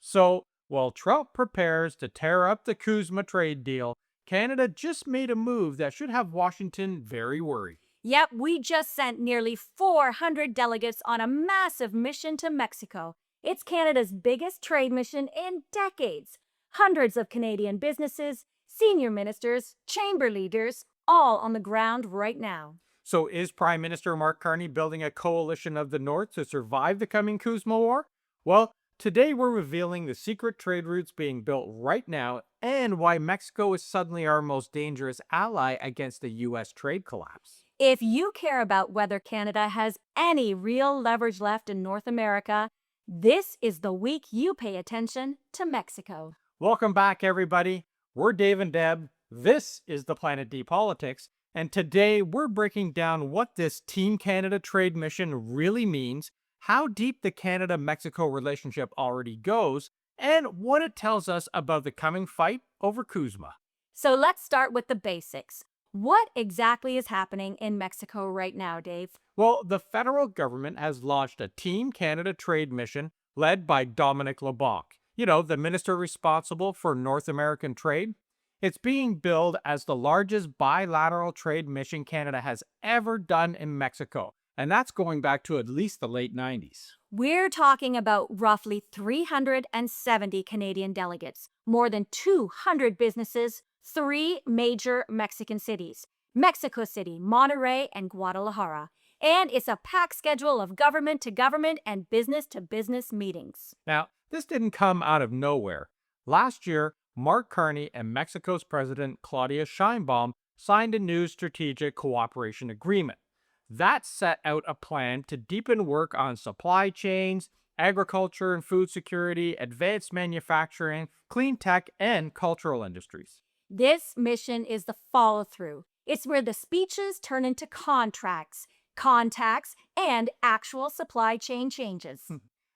So, while Trump prepares to tear up the Kuzma trade deal, Canada just made a move that should have Washington very worried. Yep, we just sent nearly 400 delegates on a massive mission to Mexico. It's Canada's biggest trade mission in decades. Hundreds of Canadian businesses, senior ministers, chamber leaders, all on the ground right now. So, is Prime Minister Mark Carney building a coalition of the North to survive the coming Kuzma war? Well, today we're revealing the secret trade routes being built right now and why Mexico is suddenly our most dangerous ally against the U.S. trade collapse. If you care about whether Canada has any real leverage left in North America, this is the week you pay attention to Mexico. Welcome back, everybody. We're Dave and Deb. This is the Planet D Politics. And today we're breaking down what this Team Canada trade mission really means, how deep the Canada Mexico relationship already goes, and what it tells us about the coming fight over Kuzma. So let's start with the basics. What exactly is happening in Mexico right now, Dave? Well, the federal government has launched a Team Canada trade mission led by Dominic LeBlanc, the minister responsible for North American trade. It's being billed as the largest bilateral trade mission Canada has ever done in Mexico, and that's going back to at least the late 90s. We're talking about roughly 370 Canadian delegates, more than 200 businesses, three major Mexican cities: Mexico City, Monterrey, and Guadalajara. And it's a packed schedule of government to government and business to business meetings. Now, this didn't come out of nowhere. Last year, Mark Carney and Mexico's President Claudia Sheinbaum signed a new strategic cooperation agreement. That set out a plan to deepen work on supply chains, agriculture and food security, advanced manufacturing, clean tech, and cultural industries. This mission is the follow through. It's where the speeches turn into contracts, contacts, and actual supply chain changes.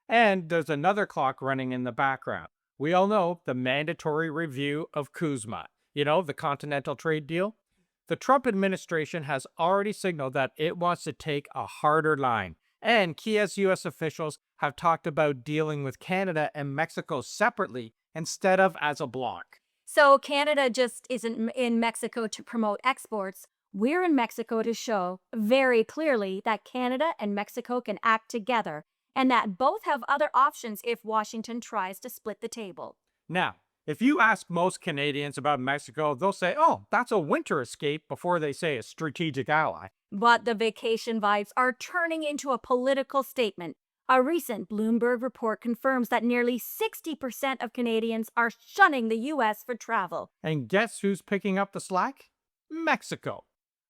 And there's another clock running in the background. We all know the mandatory review of Kuzma, the Continental Trade Deal. The Trump administration has already signaled that it wants to take a harder line. And key U.S. officials have talked about dealing with Canada and Mexico separately instead of as a bloc. So Canada just isn't in Mexico to promote exports. We're in Mexico to show very clearly that Canada and Mexico can act together and that both have other options if Washington tries to split the table. Now, if you ask most Canadians about Mexico, they'll say, oh, that's a winter escape before they say a strategic ally. But the vacation vibes are turning into a political statement. A recent Bloomberg report confirms that nearly 60% of Canadians are shunning the U.S. for travel. And guess who's picking up the slack? Mexico.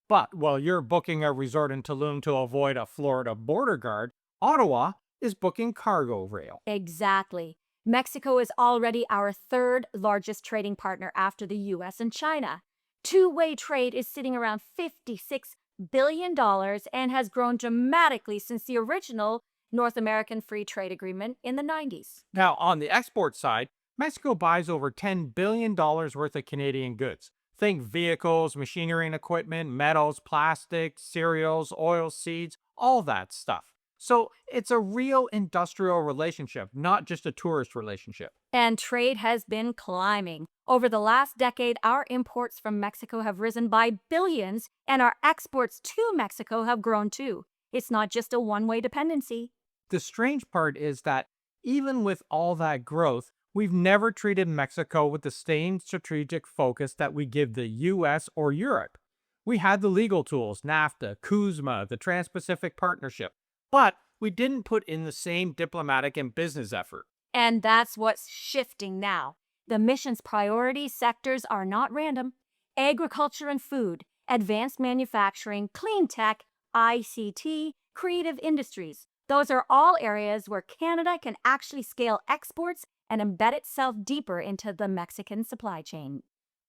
But while you're booking a resort in Tulum to avoid a Florida border guard, Ottawa is booking cargo rail. Exactly. Mexico is already our third largest trading partner after the U.S. and China. Two-way trade is sitting around $56 billion and has grown dramatically since the original North American Free Trade Agreement in the 90s. Now, on the export side, Mexico buys over $10 billion worth of Canadian goods. Think vehicles, machinery and equipment, metals, plastics, cereals, oil seeds, all that stuff. So it's a real industrial relationship, not just a tourist relationship. And trade has been climbing. Over the last decade, our imports from Mexico have risen by billions, and our exports to Mexico have grown too. It's not just a one-way dependency. The strange part is that even with all that growth, we've never treated Mexico with the same strategic focus that we give the US or Europe. We had the legal tools, NAFTA, Kuzma, the Trans-Pacific Partnership, but we didn't put in the same diplomatic and business effort. And that's what's shifting now. The mission's priority sectors are not random. Agriculture and food, advanced manufacturing, clean tech, ICT, creative industries. Those are all areas where Canada can actually scale exports and embed itself deeper into the Mexican supply chain.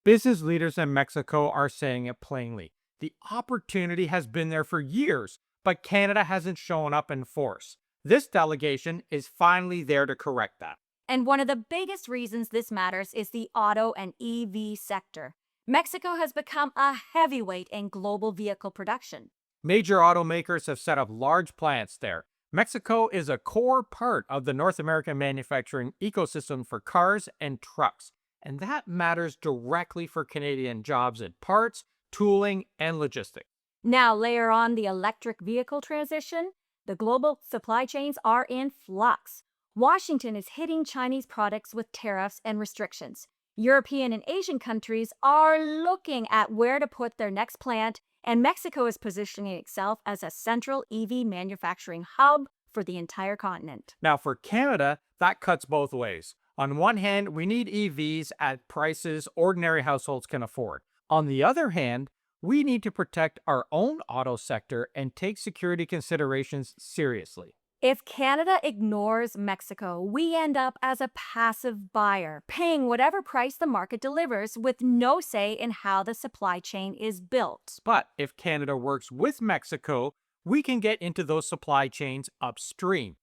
Business leaders in Mexico are saying it plainly. The opportunity has been there for years, but Canada hasn't shown up in force. This delegation is finally there to correct that. And one of the biggest reasons this matters is the auto and EV sector. Mexico has become a heavyweight in global vehicle production. Major automakers have set up large plants there. Mexico is a core part of the North American manufacturing ecosystem for cars and trucks, and that matters directly for Canadian jobs in parts, tooling, and logistics. Now, layer on the electric vehicle transition. The global supply chains are in flux. Washington is hitting Chinese products with tariffs and restrictions. European and Asian countries are looking at where to put their next plant, and Mexico is positioning itself as a central EV manufacturing hub for the entire continent. Now, for Canada, that cuts both ways. On one hand, we need EVs at prices ordinary households can afford. On the other hand, we need to protect our own auto sector and take security considerations seriously. If Canada ignores Mexico, we end up as a passive buyer, paying whatever price the market delivers with no say in how the supply chain is built. But if Canada works with Mexico, we can get into those supply chains upstream.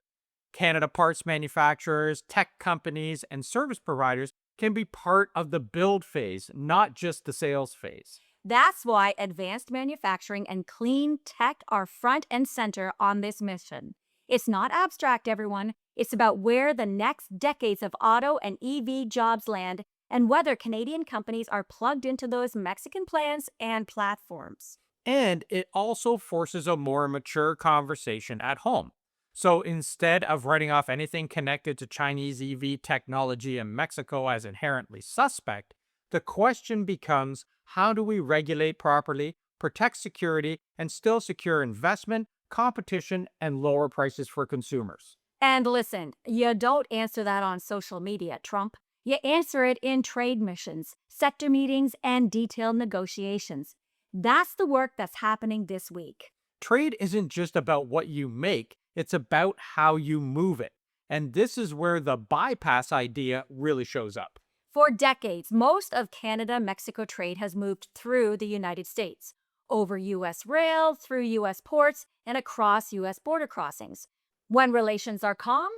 Canada parts manufacturers, tech companies, and service providers can be part of the build phase, not just the sales phase. That's why advanced manufacturing and clean tech are front and center on this mission. It's not abstract, everyone. It's about where the next decades of auto and EV jobs land and whether Canadian companies are plugged into those Mexican plans and platforms. And it also forces a more mature conversation at home. So instead of writing off anything connected to Chinese EV technology in Mexico as inherently suspect, the question becomes, how do we regulate properly, protect security, and still secure investment, competition, and lower prices for consumers? And listen, you don't answer that on social media, Trump. You answer it in trade missions, sector meetings, and detailed negotiations. That's the work that's happening this week. Trade isn't just about what you make, it's about how you move it. And this is where the bypass idea really shows up. For decades, most of Canada-Mexico trade has moved through the United States, over U.S. rail, through U.S. ports, and across U.S. border crossings. When relations are calm,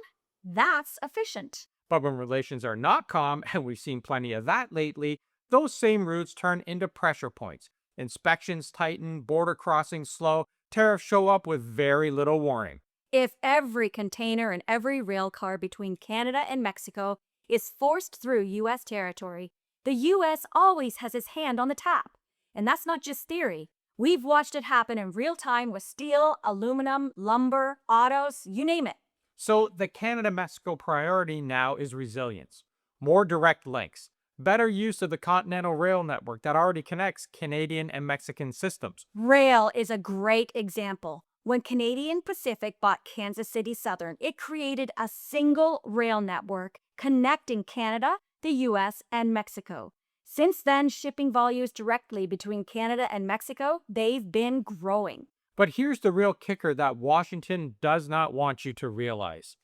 that's efficient. But when relations are not calm, and we've seen plenty of that lately, those same routes turn into pressure points. Inspections tighten, border crossings slow, tariffs show up with very little warning. If every container and every rail car between Canada and Mexico is forced through U.S. territory, the U.S. always has its hand on the tap. And that's not just theory. We've watched it happen in real time with steel, aluminum, lumber, autos, you name it. So the Canada-Mexico priority now is resilience, more direct links, better use of the continental rail network that already connects Canadian and Mexican systems. Rail is a great example. When Canadian Pacific bought Kansas City Southern, it created a single rail network connecting Canada, the U.S., and Mexico. Since then, shipping volumes directly between Canada and Mexico, they've been growing. But here's the real kicker that Washington does not want you to realize.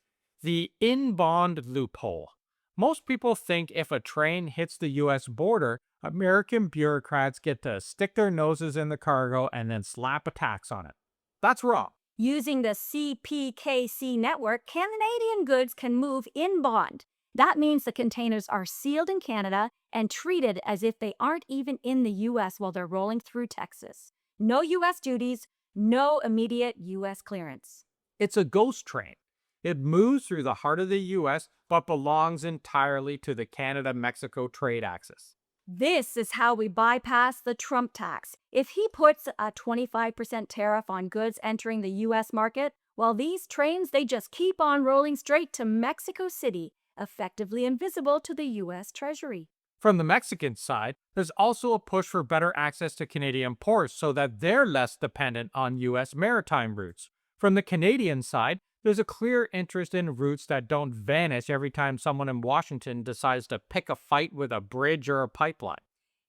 The in-bond loophole. Most people think if a train hits the U.S. border, American bureaucrats get to stick their noses in the cargo and then slap a tax on it. That's wrong. Using the CPKC network, Canadian goods can move in bond. That means the containers are sealed in Canada and treated as if they aren't even in the U.S. while they're rolling through Texas. No U.S. duties, no immediate U.S. clearance. It's a ghost train. It moves through the heart of the U.S., but belongs entirely to the Canada-Mexico trade axis. This is how we bypass the Trump tax. If he puts a 25% tariff on goods entering the U.S. market, well, these trains, they just keep on rolling straight to Mexico City, effectively invisible to the U.S. Treasury. From the Mexican side, there's also a push for better access to Canadian ports so that they're less dependent on U.S. maritime routes. From the Canadian side, there's a clear interest in routes that don't vanish every time someone in Washington decides to pick a fight with a bridge or a pipeline.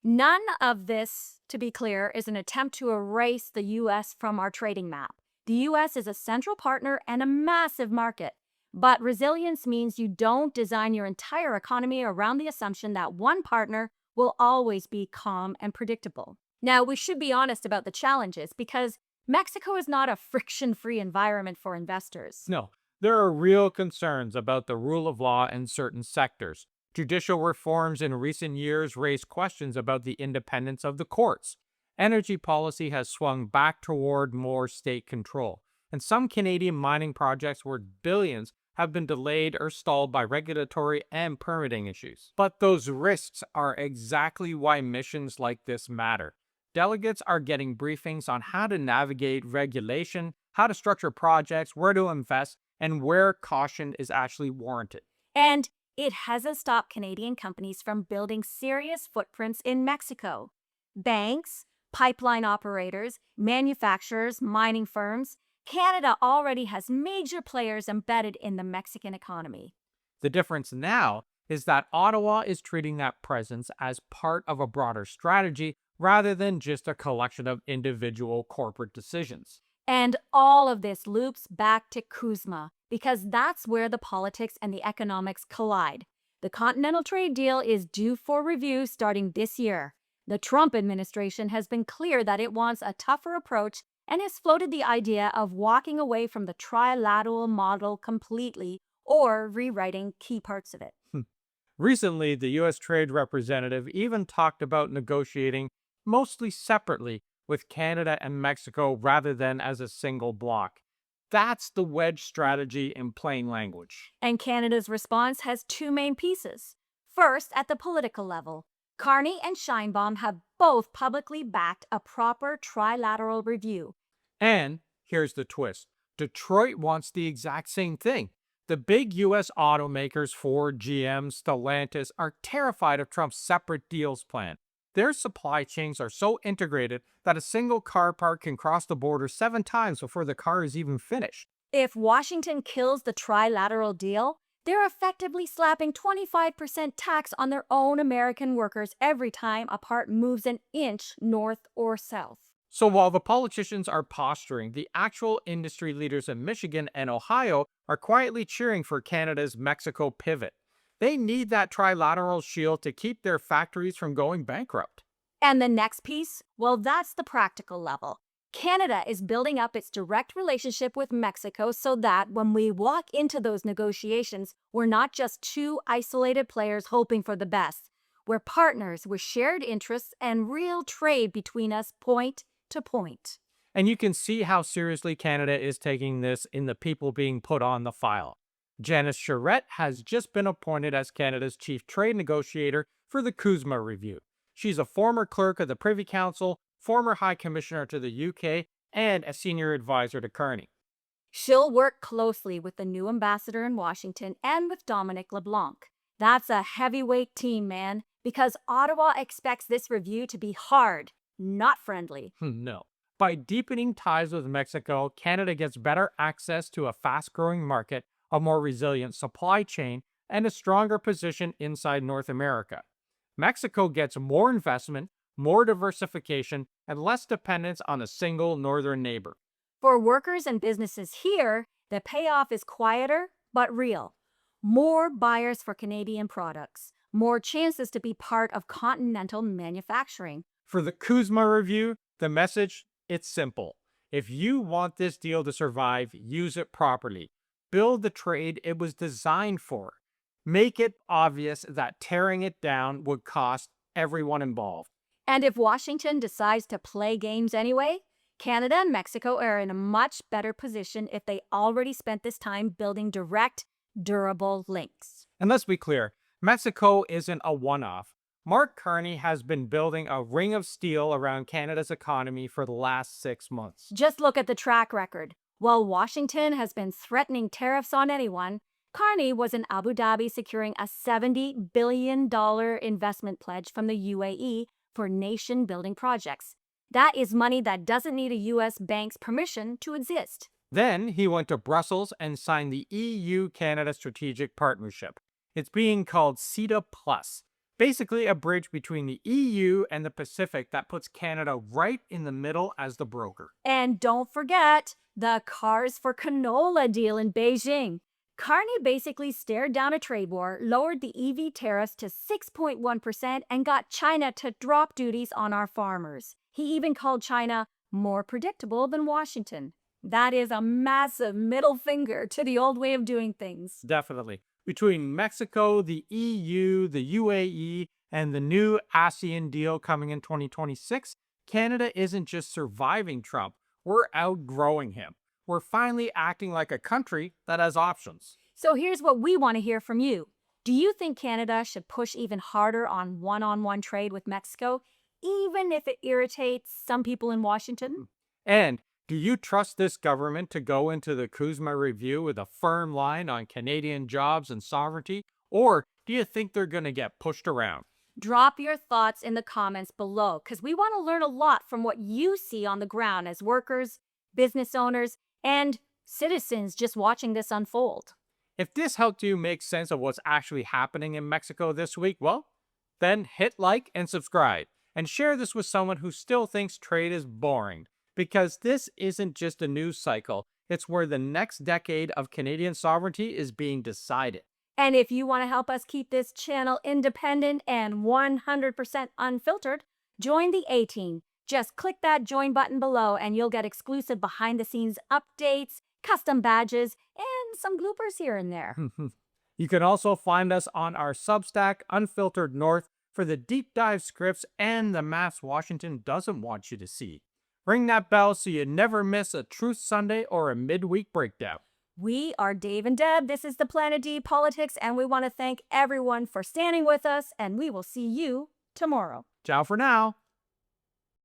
None of this, to be clear, is an attempt to erase the U.S. from our trading map. The U.S. is a central partner and a massive market. But resilience means you don't design your entire economy around the assumption that one partner will always be calm and predictable. Now, we should be honest about the challenges because Mexico is not a friction-free environment for investors. No, there are real concerns about the rule of law in certain sectors. Judicial reforms in recent years raised questions about the independence of the courts. Energy policy has swung back toward more state control. and some Canadian mining projects worth billions have been delayed or stalled by regulatory and permitting issues. But those risks are exactly why missions like this matter. Delegates are getting briefings on how to navigate regulation, how to structure projects, where to invest, and where caution is actually warranted. And it hasn't stopped Canadian companies from building serious footprints in Mexico. Banks, pipeline operators, manufacturers, mining firms, Canada already has major players embedded in the Mexican economy. The difference now is that Ottawa is treating that presence as part of a broader strategy rather than just a collection of individual corporate decisions. And all of this loops back to CUSMA, because that's where the politics and the economics collide. The Continental Trade Deal is due for review starting this year. The Trump administration has been clear that it wants a tougher approach and has floated the idea of walking away from the trilateral model completely or rewriting key parts of it. Recently, the U.S. Trade Representative even talked about negotiating mostly separately with Canada and Mexico rather than as a single bloc. That's the wedge strategy in plain language. And Canada's response has two main pieces. First, at the political level, Carney and Sheinbaum have both publicly backed a proper trilateral review. And here's the twist: Detroit wants the exact same thing. The big U.S. automakers, Ford, GM, Stellantis, are terrified of Trump's separate deals plan. Their supply chains are so integrated that a single car part can cross the border 7 times before the car is even finished. If Washington kills the trilateral deal, they're effectively slapping 25% tax on their own American workers every time a part moves an inch north or south. So while the politicians are posturing, the actual industry leaders in Michigan and Ohio are quietly cheering for Canada's Mexico pivot. They need that trilateral shield to keep their factories from going bankrupt. And the next piece? Well, that's the practical level. Canada is building up its direct relationship with Mexico so that when we walk into those negotiations, we're not just two isolated players hoping for the best. We're partners with shared interests and real trade between us point to point. And you can see how seriously Canada is taking this in the people being put on the file. Janice Charette has just been appointed as Canada's chief trade negotiator for the CUSMA review. She's a former clerk of the Privy Council, former High Commissioner to the UK, and a senior advisor to Carney. She'll work closely with the new ambassador in Washington and with Dominic LeBlanc. That's a heavyweight team, man, because Ottawa expects this review to be hard, not friendly. No. By deepening ties with Mexico, Canada gets better access to a fast-growing market, a more resilient supply chain, and a stronger position inside North America. Mexico gets more investment, more diversification, and less dependence on a single northern neighbor. For workers and businesses here, the payoff is quieter but real. More buyers for Canadian products, more chances to be part of continental manufacturing. For the CUSMA review, the message, it's simple. If you want this deal to survive, use it properly. Build the trade it was designed for. Make it obvious that tearing it down would cost everyone involved. And if Washington decides to play games anyway, Canada and Mexico are in a much better position if they already spent this time building direct, durable links. And let's be clear, Mexico isn't a one-off. Mark Carney has been building a ring of steel around Canada's economy for the last 6 months. Just look at the track record. While Washington has been threatening tariffs on anyone, Carney was in Abu Dhabi securing a $70 billion investment pledge from the UAE for nation-building projects. That is money that doesn't need a U.S. bank's permission to exist. Then he went to Brussels and signed the EU-Canada Strategic Partnership. It's being called CETA Plus, basically a bridge between the EU and the Pacific that puts Canada right in the middle as the broker. And don't forget the Cars for Canola deal in Beijing. Carney basically stared down a trade war, lowered the EV tariffs to 6.1%, and got China to drop duties on our farmers. He even called China more predictable than Washington. That is a massive middle finger to the old way of doing things. Definitely. Between Mexico, the EU, the UAE, and the new ASEAN deal coming in 2026, Canada isn't just surviving Trump, we're outgrowing him. we're finally acting like a country that has options. So here's what we want to hear from you. Do you think Canada should push even harder on one-on-one trade with Mexico, even if it irritates some people in Washington? And do you trust this government to go into the CUSMA review with a firm line on Canadian jobs and sovereignty? Or do you think they're going to get pushed around? Drop your thoughts in the comments below because we want to learn a lot from what you see on the ground as workers, business owners, and citizens just watching this unfold. If this helped you make sense of what's actually happening in Mexico this week, well, then hit like and subscribe. And share this with someone who still thinks trade is boring. Because this isn't just a news cycle, it's where the next decade of Canadian sovereignty is being decided. And if you want to help us keep this channel independent and 100% unfiltered, join the A-Team. Just click that join button below and you'll get exclusive behind-the-scenes updates, custom badges, and some bloopers here and there. You can also find us on our Substack, Unfiltered North, for the deep dive scripts and the maps Washington doesn't want you to see. Ring that bell so you never miss a Truth Sunday or a midweek breakdown. We are Dave and Deb. This is the Planet D Politics, and we want to thank everyone for standing with us, and we will see you tomorrow. Ciao for now.